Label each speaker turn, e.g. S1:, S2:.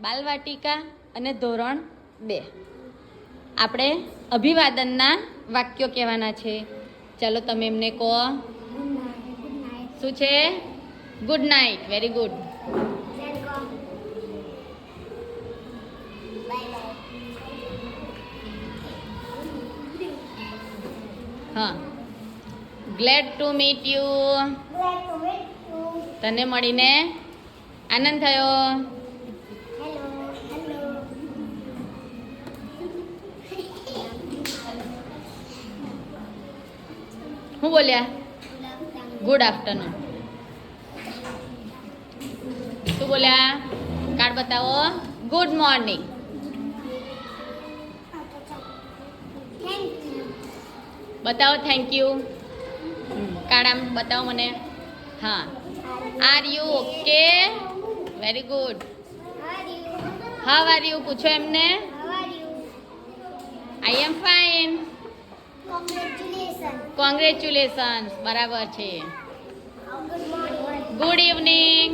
S1: બાલવાટિકા અને ધોરણ 2. આપણે અભિવાદનના વાક્યો કહેવાના છે. ચાલો તમે એમને કહો. શું છે? Good night. Very good. હા. Glad to meet you. તને મળીને આનંદ થયો. શું બોલ્યા? Good afternoon. શું બોલ્યા? કાર્ડ બતાવો. Good morning. બતાવો. Thank you. કાર્ડ આમ બતાવો મને. હા. Are you okay? Very good. How are you પૂછો એમને. I am fine. કોંગ્રેચ્યુલેશન્સ. બરાબર છે. Good evening.